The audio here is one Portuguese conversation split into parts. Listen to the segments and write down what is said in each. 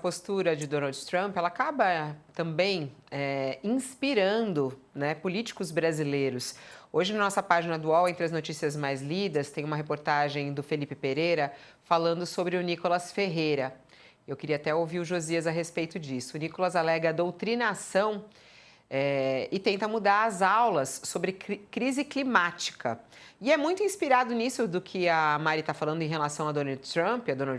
postura de Donald Trump, ela acaba também inspirando, né, políticos brasileiros. Hoje, na nossa página do UOL, entre as notícias mais lidas, tem uma reportagem do Felipe Pereira falando sobre o Nicolas Ferreira. Eu queria até ouvir o Josias a respeito disso. O Nicolas alega doutrinação e tenta mudar as aulas sobre crise climática. E é muito inspirado nisso do que a Mari está falando em relação a Donald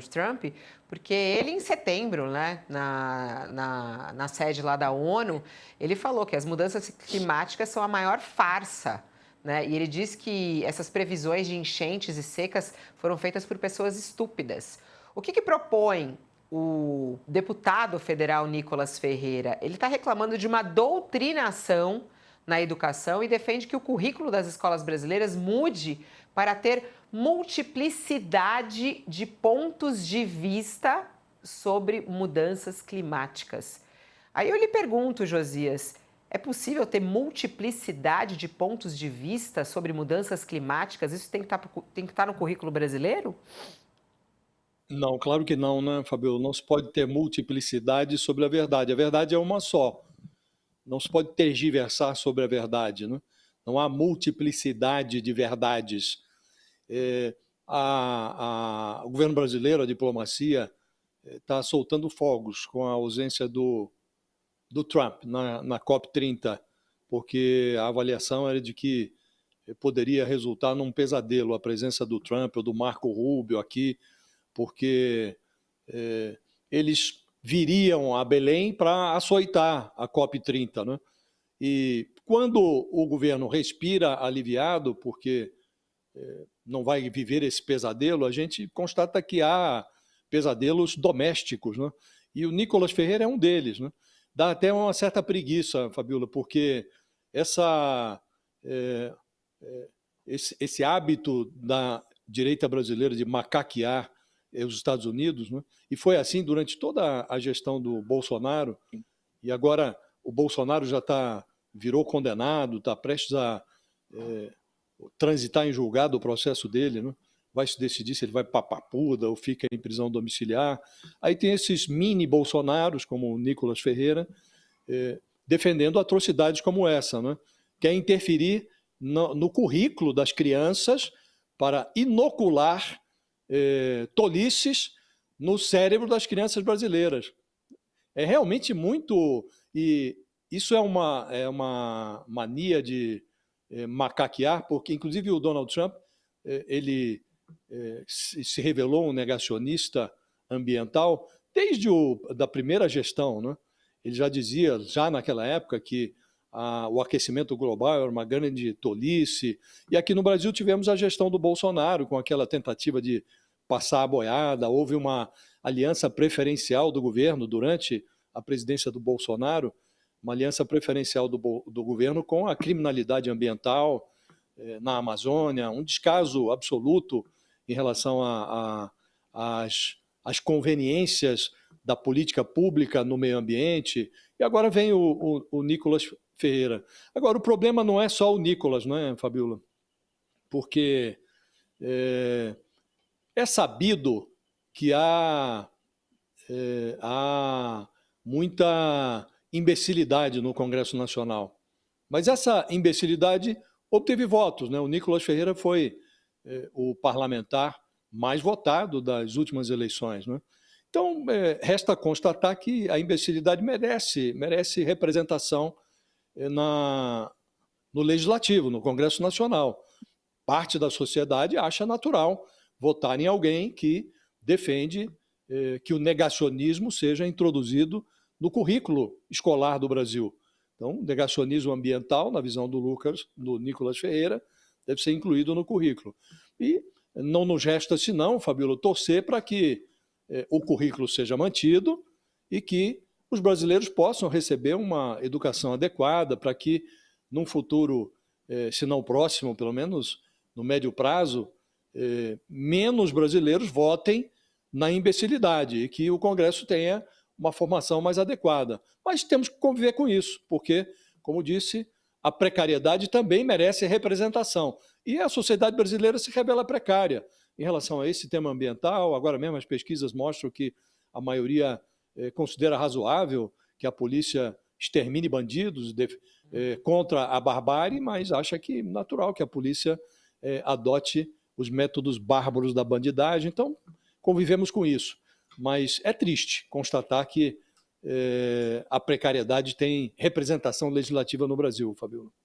Trump, porque ele, em setembro, né, na sede lá da ONU, ele falou que as mudanças climáticas são a maior farsa. Né? E ele diz que essas previsões de enchentes e secas foram feitas por pessoas estúpidas. O que propõe o deputado federal Nicolas Ferreira? Ele está reclamando de uma doutrinação na educação e defende que o currículo das escolas brasileiras mude para ter multiplicidade de pontos de vista sobre mudanças climáticas. Aí eu lhe pergunto, Josias, é possível ter multiplicidade de pontos de vista sobre mudanças climáticas? Isso tem que estar no currículo brasileiro? Não, claro que não, né, Fabiola? Não se pode ter multiplicidade sobre a verdade. A verdade é uma só. Não se pode tergiversar sobre a verdade, né? Não há multiplicidade de verdades. O governo brasileiro, a diplomacia, está soltando fogos com a ausência do Trump na COP30, porque a avaliação era de que poderia resultar num pesadelo a presença do Trump ou do Marco Rubio aqui, porque eles viriam a Belém para açoitar a COP30, né? E quando o governo respira aliviado, porque não vai viver esse pesadelo, a gente constata que há pesadelos domésticos, né? E o Nicolas Ferreira é um deles, né? Dá até uma certa preguiça, Fabiola, porque esse hábito da direita brasileira de macaquear os Estados Unidos, né? E foi assim durante toda a gestão do Bolsonaro, e agora o Bolsonaro virou condenado, está prestes a transitar em julgado o processo dele, né? Vai se decidir se ele vai para Papuda ou fica em prisão domiciliar. Aí tem esses mini Bolsonaros, como o Nicolas Ferreira, defendendo atrocidades como essa, né? Quer interferir no currículo das crianças para inocular tolices no cérebro das crianças brasileiras. É realmente muito... E isso é uma mania de macaquear, porque inclusive o Donald Trump, ele se revelou um negacionista ambiental desde da primeira gestão, né? Ele já dizia, já naquela época, que o aquecimento global era uma grande tolice. E aqui no Brasil tivemos a gestão do Bolsonaro, com aquela tentativa de passar a boiada. Houve uma aliança preferencial do governo durante a presidência do Bolsonaro, uma aliança preferencial do governo com a criminalidade ambiental na Amazônia, um descaso absoluto em relação às conveniências da política pública no meio ambiente. E agora vem o Nicolas Ferreira. Agora, o problema não é só o Nicolas, não é, Fabiola? Porque é sabido que há muita imbecilidade no Congresso Nacional. Mas essa imbecilidade obteve votos, né? O Nicolas Ferreira foi o parlamentar mais votado das últimas eleições, né? Então, resta constatar que a imbecilidade merece representação no Legislativo, no Congresso Nacional. Parte da sociedade acha natural votar em alguém que defende que o negacionismo seja introduzido no currículo escolar do Brasil. Então, negacionismo ambiental, na visão do Nicolas Ferreira, deve ser incluído no currículo. E não nos resta, senão, Fabiola, torcer para que o currículo seja mantido e que os brasileiros possam receber uma educação adequada para que, num futuro, se não próximo, pelo menos no médio prazo, menos brasileiros votem na imbecilidade e que o Congresso tenha uma formação mais adequada. Mas temos que conviver com isso, porque, como disse, a precariedade também merece representação. E a sociedade brasileira se revela precária em relação a esse tema ambiental. Agora mesmo as pesquisas mostram que a maioria considera razoável que a polícia extermine bandidos contra a barbárie, mas acha que é natural que a polícia adote os métodos bárbaros da bandidagem. Então, convivemos com isso. Mas é triste constatar que a precariedade tem representação legislativa no Brasil, Fabiola.